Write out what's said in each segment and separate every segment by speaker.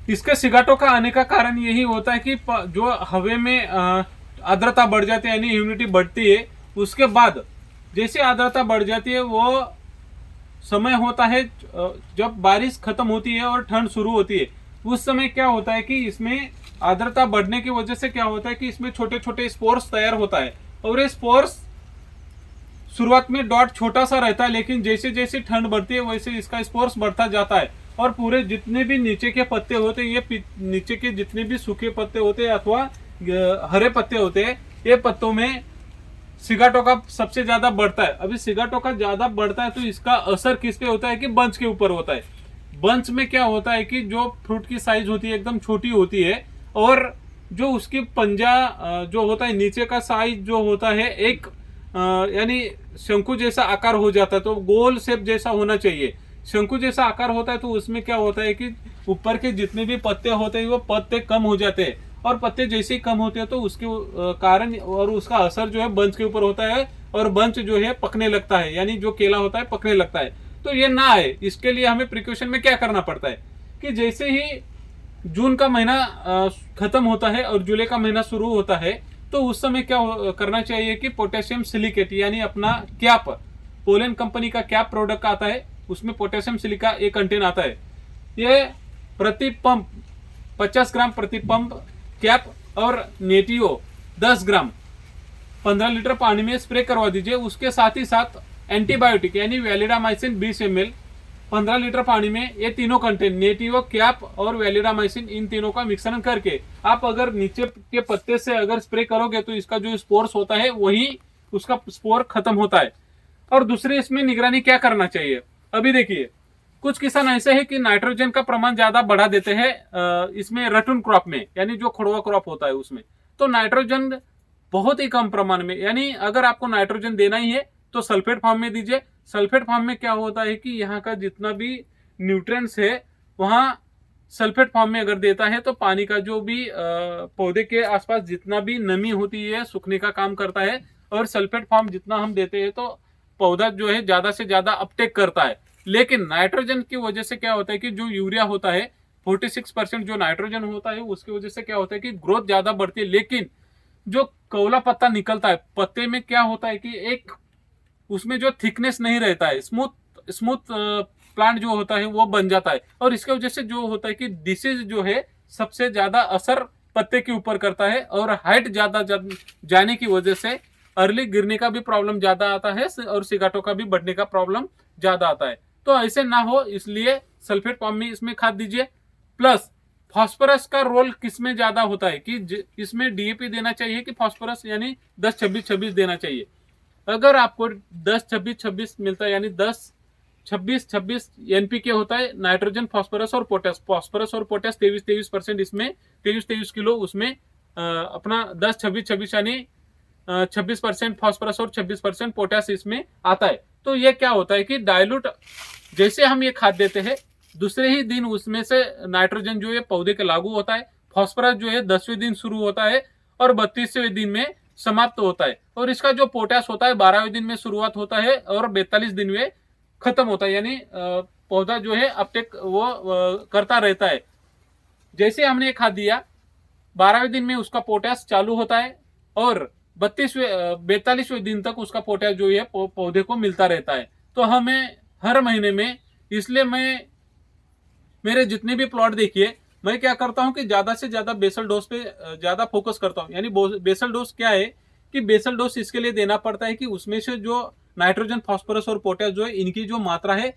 Speaker 1: इसके सिगाटों का आने का कारण यही होता है कि जो हवा में आर्द्रता बढ़ जाती है यानी ह्यूमिडिटी बढ़ती है, उसके बाद जैसे आर्द्रता बढ़ जाती है वो समय होता है जब बारिश खत्म होती है और ठंड शुरू होती है। उस समय क्या होता है कि इसमें आर्द्रता बढ़ने की वजह से क्या होता है कि इसमें छोटे छोटे स्पोर्स तैयार होता है, और ये स्पोर्स शुरुआत में डॉट छोटा सा रहता है, लेकिन जैसे जैसे ठंड बढ़ती है वैसे इसका स्पोर्स बढ़ता जाता है, और पूरे जितने भी नीचे के पत्ते होते हैं, ये नीचे के जितने भी सूखे पत्ते होते हैं अथवा हरे पत्ते होते हैं, ये पत्तों में सिगाटो का सबसे ज्यादा बढ़ता है। अभी सिगाटो का ज्यादा बढ़ता है तो इसका असर किस पे होता है कि बंच के ऊपर होता है। बंच में क्या होता है कि जो फ्रूट की साइज होती है एकदम छोटी होती है, और जो उसकी पंजा जो होता है नीचे का साइज जो होता है एक यानी शंकु जैसा आकार हो जाता है, तो गोल शेप जैसा होना चाहिए। शंकु जैसा आकार होता है तो उसमें क्या होता है कि ऊपर के जितने भी पत्ते होते हैं वो पत्ते कम हो जाते हैं, और पत्ते जैसे ही कम होते हैं तो उसके कारण और उसका असर जो है बंच के ऊपर होता है, और बंच जो है पकने लगता है, यानी जो केला होता है पकने लगता है। तो ये ना आए इसके लिए हमें प्रिकॉशन में क्या करना पड़ता है कि जैसे ही जून का महीना खत्म होता है और जुलाई का महीना शुरू होता है, तो उस समय क्या करना चाहिए कि पोटेशियम सिलिकेट यानी अपना कैप, पोलन कंपनी का कैप प्रोडक्ट आता है, उसमें पोटेशियम सिलिका एक कंटेन आता है। ये प्रति पंप 50 ग्राम प्रति पंप कैप और नेटियो 10 ग्राम 15 लीटर पानी में स्प्रे करवा दीजिए। उसके साथ ही साथ एंटीबायोटिक यानी वैलिडामाइसिन 20 ml 15 लीटर पानी में, ये तीनों कंटेन नेटिवो कैप और वैलिडामाइसिन इन तीनों का मिश्रण करके आप अगर नीचे के पत्ते से अगर स्प्रे करोगे तो इसका जो स्पोर्स होता है वही उसका स्पोर खत्म होता है। और दूसरी इसमें निगरानी क्या करना चाहिए, अभी देखिए कुछ किसान ऐसे हैं कि नाइट्रोजन का प्रमाण ज्यादा बढ़ा देते हैं इसमें रटून क्रॉप में, यानी जो खुड़वा क्रॉप होता है उसमें, तो नाइट्रोजन बहुत ही कम प्रमाण में, यानी अगर आपको नाइट्रोजन देना ही है तो सल्फेट फॉर्म में दीजिए। सल्फेट फॉर्म में क्या होता है कि यहाँ का जितना भी न्यूट्रिएंट्स है वहाँ सल्फेट फॉर्म में अगर देता है तो पानी का जो भी पौधे के आसपास जितना भी नमी होती है सूखने का काम करता है, और सल्फेट फॉर्म जितना हम देते हैं तो पौधा जो है ज्यादा से ज्यादा अपटेक करता है। लेकिन नाइट्रोजन की वजह से क्या होता है कि जो यूरिया होता है 46% जो नाइट्रोजन होता है उसकी वजह से क्या होता है कि ग्रोथ ज्यादा बढ़ती है, लेकिन जो कौला पत्ता निकलता है पत्ते में क्या होता है कि एक उसमें जो थिकनेस नहीं रहता है, स्मूथ स्मूथ प्लांट जो होता है वो बन जाता है, और इसके वजह से जो होता है कि डिसीज जो है सबसे ज्यादा असर पत्ते के ऊपर करता है, और हाइट ज्यादा जाने की वजह से अर्ली गिरने का भी प्रॉब्लम ज्यादा आता है और सिगाटो का भी बढ़ने का प्रॉब्लम ज्यादा आता है। तो ऐसे ना हो इसलिए सल्फेट फॉर्म में इसमें खाद दीजिए। प्लस फास्फोरस का रोल किसमें ज्यादा होता है कि इसमें डीएपी देना चाहिए कि फास्फोरस यानी 10-26-26 देना चाहिए। अगर आपको 10-26-26 मिलता है यानी 10-26-26 एनपीके होता है, नाइट्रोजन फास्फोरस और पोटेस, फास्फोरस और पोटेस 23-23% इसमें 23-23 किलो उसमें अपना 10-26-26 यानी 26% फास्फोरस और 26% पोटेस इसमें आता है। तो ये क्या होता है कि डाइल्यूट जैसे हम ये खाद देते हैं दूसरे ही दिन उसमें से नाइट्रोजन जो है पौधे के लागू होता है, फास्फोरस जो है 10वें दिन शुरू होता है और 32वें दिन में समाप्त होता है, और इसका जो पोटेस होता है 12वें दिन में शुरुआत होता है और 42 दिन में खत्म होता है, यानी पौधा जो है अपटेक वो करता रहता है। जैसे हमने ये खाद दिया 12वें दिन में उसका पोटेस चालू होता है और 42वें दिन तक उसका पोटेस जो है पौधे को मिलता रहता है। तो हमें हर महीने में, इसलिए मैं मेरे जितने भी प्लॉट देखिए मैं क्या करता हूं कि ज्यादा से ज्यादा बेसल डोज पे ज्यादा फोकस करता हूं। यानी बेसल डोज क्या है कि बेसल डोज इसके लिए देना पड़ता है कि उसमें से जो नाइट्रोजन फास्फोरस और पोटेस जो है इनकी जो मात्रा है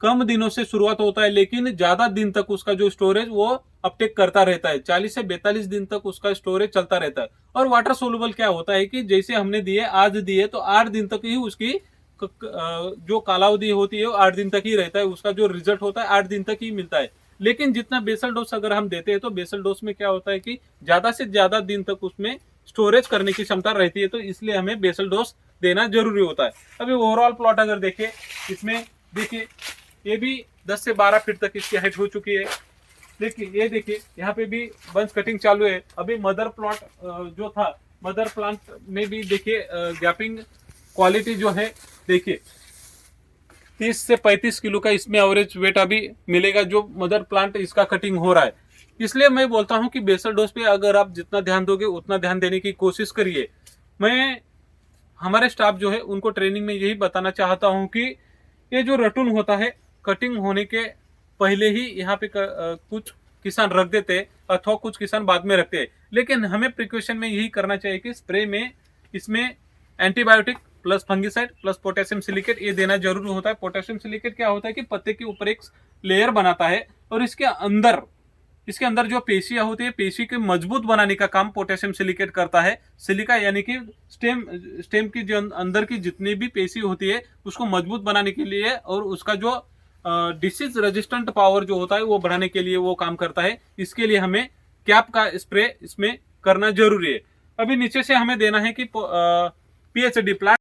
Speaker 1: कम दिनों से शुरुआत होता है लेकिन ज्यादा दिन तक उसका जो स्टोरेज वो अपटेक करता रहता है, 40 से 42 दिन तक उसका स्टोरेज चलता रहता है। और वाटर सोलुबल क्या होता है कि जैसे हमने दिए आज दिए तो 8 दिन तक ही उसकी जो कालावधि होती है वो 8 दिन तक ही रहता है, उसका जो रिजल्ट होता है 8 दिन तक ही मिलता है। लेकिन जितना बेसल डोज अगर हम देते हैं तो बेसल डोज में क्या होता है कि ज्यादा से ज्यादा दिन तक उसमें स्टोरेज करने की क्षमता रहती है, तो इसलिए हमें बेसल डोज देना जरूरी होता है। अभी ओवरऑल प्लॉट अगर देखें इसमें देखिए ये भी 10 से 12 फीट तक इसकी हाइट हो चुकी है। देखिए ये देखिए यहाँ पे भी बंच कटिंग चालू है। अभी मदर प्लॉट जो था मदर प्लांट में भी देखिए गैपिंग क्वालिटी जो है देखिए 30 से 35 किलो का इसमें एवरेज वेट अभी मिलेगा जो मदर प्लांट इसका कटिंग हो रहा है। इसलिए मैं बोलता हूं कि बेसल डोज पे अगर आप जितना ध्यान दोगे उतना ध्यान देने की कोशिश करिए। मैं हमारे स्टाफ जो है उनको ट्रेनिंग में यही बताना चाहता हूं कि ये जो रटून होता है, कटिंग होने के पहले ही यहाँ पे कुछ किसान रख देते हैं अथवा कुछ किसान बाद में रखते हैं। लेकिन हमें प्रिकॉशन में यही करना चाहिए कि स्प्रे में इसमें antibiotic plus fungicide plus potassium silicate ये देना जरूरी होता है। पोटेशियम सिलिकेट क्या होता है कि पत्ते के ऊपर एक लेयर बनाता है और इसके अंदर जो पेशियां होती है, पेशी के मजबूत बनाने का काम पोटेशियम सिलिकेट करता है। सिलिका यानी कि स्टेम की जो अंदर की जितनी भी पेशी होती है उसको मजबूत बनाने के लिए और उसका जो डिसीज रेजिस्टेंट पावर जो होता है वो बढ़ाने के लिए वो काम करता है। इसके लिए हमें कैप का स्प्रे इसमें करना जरूरी है। अभी नीचे से हमें देना है कि पीएचडी प्लांट